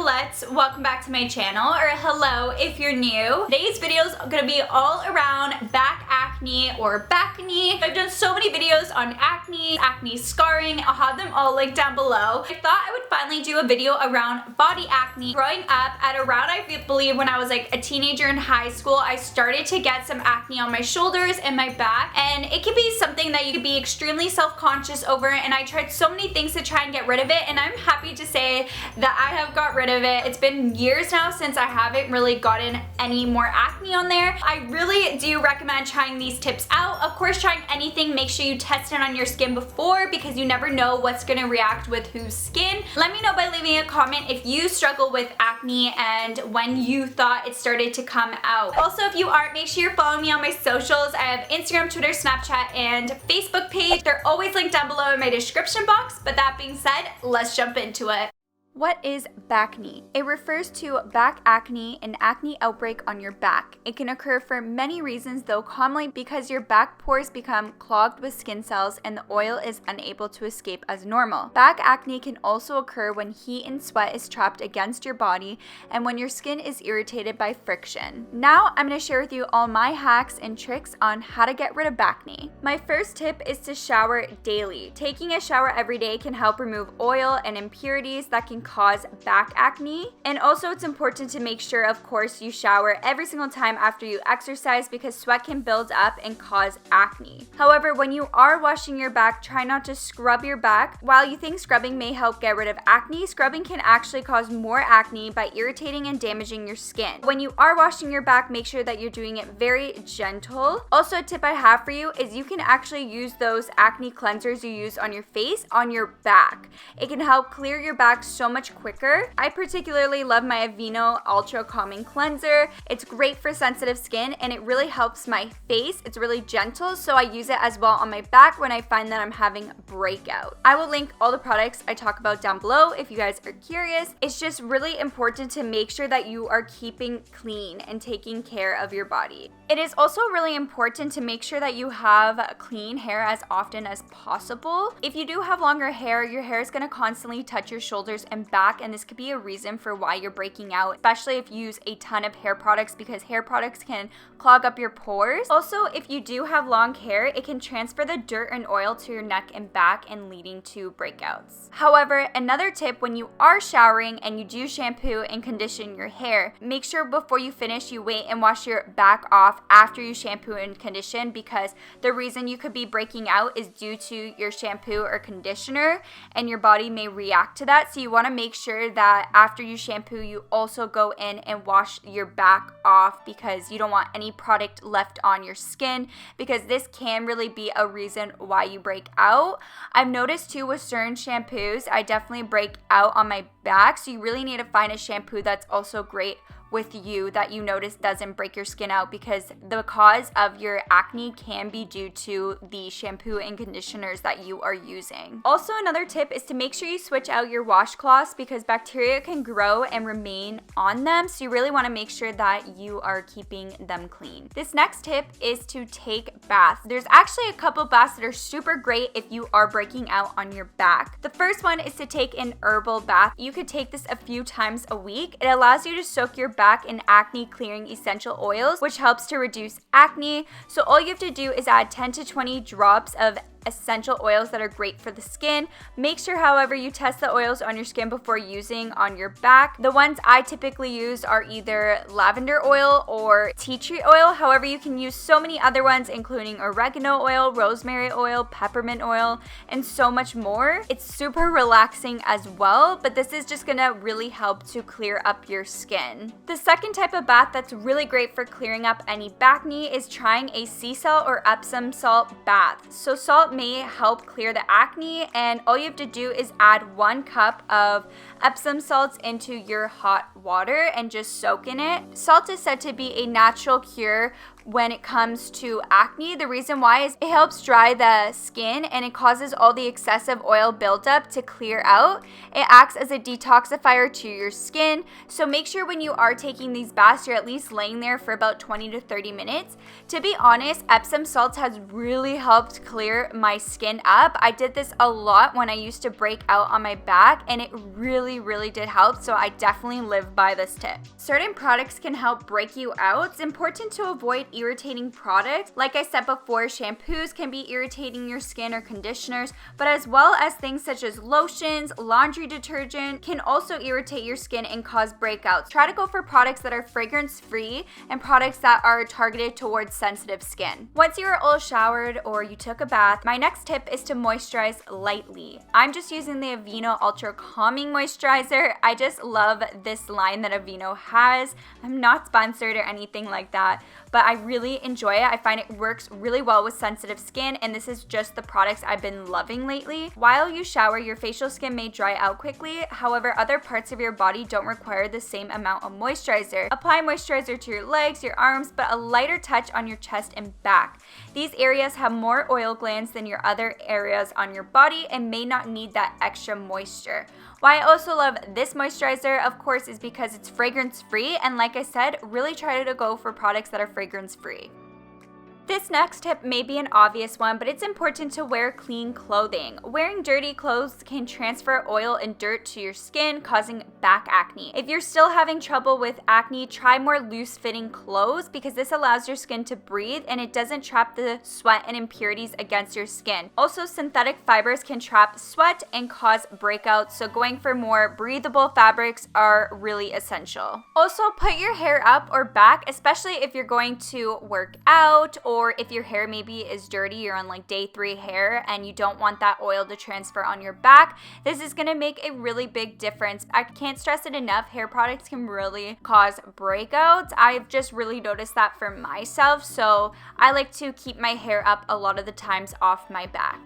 Nicolettes, welcome back to my channel, or hello if you're new. Today's video is gonna be all around back acne or BACNE. I've done so many videos on acne scarring. I'll have them all linked down below. I thought I would finally do a video around body acne. Growing up at around, I believe when I was like a teenager in high school, I started to get some acne on my shoulders and my back, and it can be something that you could be extremely self-conscious over, and I tried so many things to try and get rid of it, and I'm happy to say that I have got rid of it. It's been years now since I haven't really gotten any more acne on there. I really do recommend trying these tips out. Of course, trying anything, make sure you test it on your skin before, because you never know what's gonna react with whose skin. Let me know by leaving a comment if you struggle with acne and when you thought it started to come out. Also, if you aren't, make sure you're following me on my socials. I have Instagram, Twitter, Snapchat, and Facebook page. They're always linked down below in my description box, but that being said, let's jump into it. What is BACNE? It refers to back acne, an acne outbreak on your back. It can occur for many reasons, though commonly because your back pores become clogged with skin cells and the oil is unable to escape as normal. Back acne can also occur when heat and sweat is trapped against your body and when your skin is irritated by friction. Now I'm going to share with you all my hacks and tricks on how to get rid of BACNE. My first tip is to shower daily. Taking a shower every day can help remove oil and impurities that can cause back acne. And also, it's important to make sure, of course, you shower every single time after you exercise, because sweat can build up and cause acne. However, when you are washing your back, try not to scrub your back. While you think scrubbing may help get rid of acne, scrubbing can actually cause more acne by irritating and damaging your skin. When you are washing your back, make sure that you're doing it very gentle. Also, a tip I have for you is you can actually use those acne cleansers you use on your face on your back. It can help clear your back so much quicker. I particularly love my Aveeno Ultra Calming Cleanser. It's great for sensitive skin and it really helps my face. It's really gentle, so I use it as well on my back when I find that I'm having breakout. I will link all the products I talk about down below if you guys are curious. It's just really important to make sure that you are keeping clean and taking care of your body. It is also really important to make sure that you have clean hair as often as possible. If you do have longer hair, your hair is going to constantly touch your shoulders and back, and this could be a reason for why you're breaking out, especially if you use a ton of hair products, because hair products can clog up your pores. Also, if you do have long hair, it can transfer the dirt and oil to your neck and back and leading to breakouts. However, another tip, when you are showering and you do shampoo and condition your hair, make sure before you finish you wait and wash your back off after you shampoo and condition, because the reason you could be breaking out is due to your shampoo or conditioner, and your body may react to that. So you want to make sure that after you shampoo, you also go in and wash your back off, because you don't want any product left on your skin, because this can really be a reason why you break out. I've noticed too with certain shampoos, I definitely break out on my back, so you really need to find a shampoo that's also great with you that you notice doesn't break your skin out, because the cause of your acne can be due to the shampoo and conditioners that you are using. Also, another tip is to make sure you switch out your washcloths, because bacteria can grow and remain on them, so you really want to make sure that you are keeping them clean. This next tip is to take baths. There's actually a couple baths that are super great if you are breaking out on your back. The first one is to take an herbal bath. You could take this a few times a week. It allows you to soak your back in acne clearing essential oils, which helps to reduce acne. So all you have to do is add 10 to 20 drops of essential oils that are great for the skin. Make sure, however, you test the oils on your skin before using on your back. The ones I typically use are either lavender oil or tea tree oil. However, you can use so many other ones, including oregano oil, rosemary oil, peppermint oil, and so much more. It's super relaxing as well, but this is just gonna really help to clear up your skin. The second type of bath that's really great for clearing up any BACNE is trying a sea salt or Epsom salt bath. So salt may help clear the acne, and all you have to do is add 1 cup of Epsom salts into your hot water and just soak in it. Salt is said to be a natural cure when it comes to acne. The reason why is it helps dry the skin and it causes all the excessive oil buildup to clear out. It acts as a detoxifier to your skin. So make sure when you are taking these baths, you're at least laying there for about 20 to 30 minutes. To be honest, Epsom salts has really helped clear my skin up. I did this a lot when I used to break out on my back, and it really did help. So I definitely live by this tip. Certain products can help break you out. It's important to avoid irritating products. Like I said before, shampoos can be irritating your skin, or conditioners, but as well as things such as lotions, laundry detergent can also irritate your skin and cause breakouts. Try to go for products that are fragrance free and products that are targeted towards sensitive skin. Once you are all showered or you took a bath, my next tip is to moisturize lightly. I'm just using the Aveeno Ultra Calming Moisturizer. I just love this line that Aveeno has. I'm not sponsored or anything like that, but I really enjoy it. I find it works really well with sensitive skin, and this is just the products I've been loving lately. While you shower, your facial skin may dry out quickly. However, other parts of your body don't require the same amount of moisturizer. Apply moisturizer to your legs, your arms, but a lighter touch on your chest and back. These areas have more oil glands than your other areas on your body and may not need that extra moisture. Why I also love this moisturizer, of course, is because it's fragrance free, and like I said, really try to go for products that are fragrance free. This next tip may be an obvious one, but it's important to wear clean clothing. Wearing dirty clothes can transfer oil and dirt to your skin, causing back acne. If you're still having trouble with acne, try more loose-fitting clothes because this allows your skin to breathe and it doesn't trap the sweat and impurities against your skin. Also, synthetic fibers can trap sweat and cause breakouts, so going for more breathable fabrics are really essential. Also, put your hair up or back, especially if you're going to work out, or if your hair maybe is dirty, you're on like day 3 hair and you don't want that oil to transfer on your back. This is gonna make a really big difference. I can't stress it enough, hair products can really cause breakouts. I've just really noticed that for myself, so I like to keep my hair up a lot of the times off my back.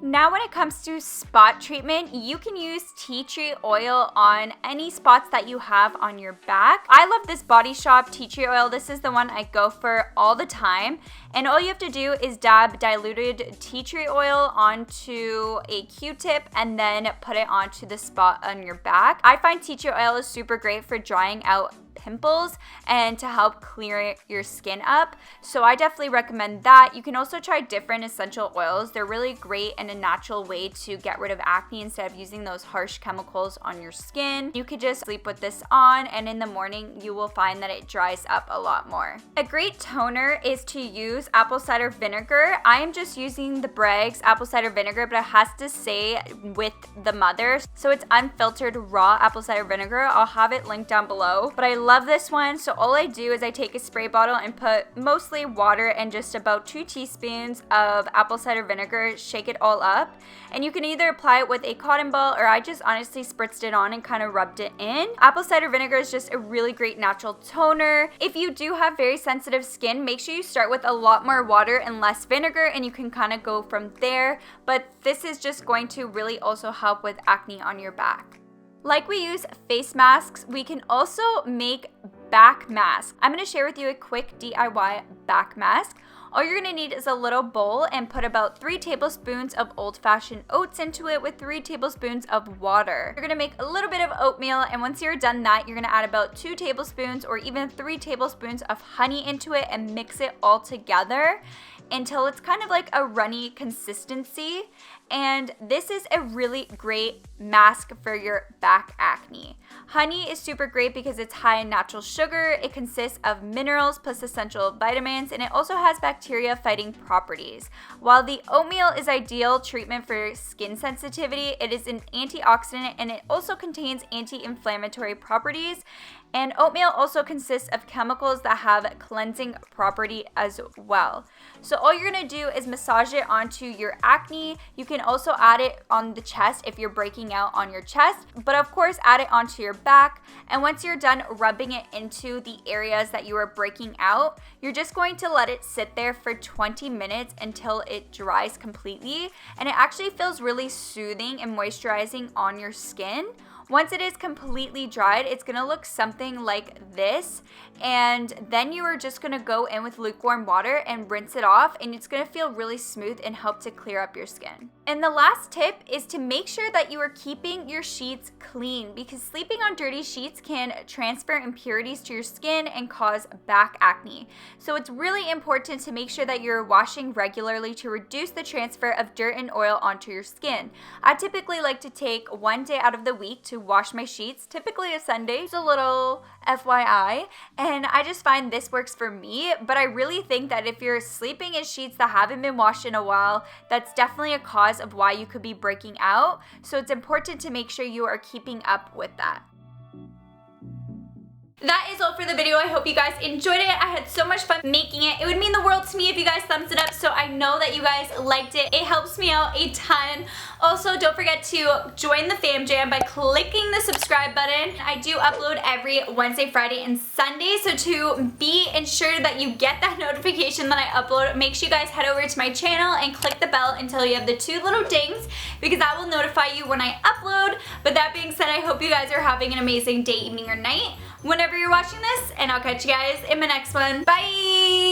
Now when it comes to spot treatment, you can use tea tree oil on any spots that you have on your back. I love this Body Shop tea tree oil. This is the one I go for all the time. And all you have to do is dab diluted tea tree oil onto a Q-tip and then put it onto the spot on your back. I find tea tree oil is super great for drying out pimples and to help clear your skin up, so I definitely recommend that. You can also try different essential oils. They're really great and a natural way to get rid of acne instead of using those harsh chemicals on your skin. You could just sleep with this on, and in the morning you will find that it dries up a lot more. A great toner is to use apple cider vinegar. I am just using the Bragg's apple cider vinegar, but it has to say with the mother, so it's unfiltered raw apple cider vinegar. I'll have it linked down below, but I love this one. So all I do is I take a spray bottle and put mostly water and just about 2 teaspoons of apple cider vinegar, shake it all up, and you can either apply it with a cotton ball, or I just honestly spritzed it on and kind of rubbed it in. Apple cider vinegar is just a really great natural toner. If you do have very sensitive skin, make sure you start with a lot more water and less vinegar, and you can kind of go from there, but this is just going to really also help with acne on your back. Like we use face masks, we can also make back masks. I'm going to share with you a quick DIY back mask. All you're going to need is a little bowl and put about 3 tablespoons of old-fashioned oats into it with 3 tablespoons of water. You're going to make a little bit of oatmeal, and once you're done that, you're going to add about 2 tablespoons or even 3 tablespoons of honey into it and mix it all together until it's kind of like a runny consistency. And this is a really great mask for your back acne. Honey is super great because it's high in natural sugar. It consists of minerals plus essential vitamins, and it also has bacteria fighting properties. While the oatmeal is ideal treatment for skin sensitivity, it is an antioxidant and it also contains anti-inflammatory properties. And oatmeal also consists of chemicals that have cleansing property as well. So all you're gonna do is massage it onto your acne. You can also add it on the chest if you're breaking out on your chest, but of course add it onto your back. And once you're done rubbing it into the areas that you are breaking out, you're just going to let it sit there for 20 minutes until it dries completely. And it actually feels really soothing and moisturizing on your skin. Once it is completely dried, it's gonna look something like this, and then you are just gonna go in with lukewarm water and rinse it off, and it's gonna feel really smooth and help to clear up your skin. And the last tip is to make sure that you are keeping your sheets clean, because sleeping on dirty sheets can transfer impurities to your skin and cause back acne. So it's really important to make sure that you're washing regularly to reduce the transfer of dirt and oil onto your skin. I typically like to take one day out of the week to wash my sheets, typically a Sunday. It's a little FYI, and I just find this works for me, but I really think that if you're sleeping in sheets that haven't been washed in a while, that's definitely a cause of why you could be breaking out. So it's important to make sure you are keeping up with that. That is all for the video. I hope you guys enjoyed it. I had so much fun making it. It would mean the world to me if you guys thumbs it up, so I know that you guys liked it. It helps me out a ton. Also, don't forget to join the fam jam by clicking the subscribe button. I do upload every Wednesday, Friday, and Sunday, so to be ensured that you get that notification that I upload, make sure you guys head over to my channel and click the bell until you have the 2 little dings, because that will notify you when I upload. But that being said, I hope you guys are having an amazing day, evening, or night whenever you're watching this, and I'll catch you guys in my next one. Bye!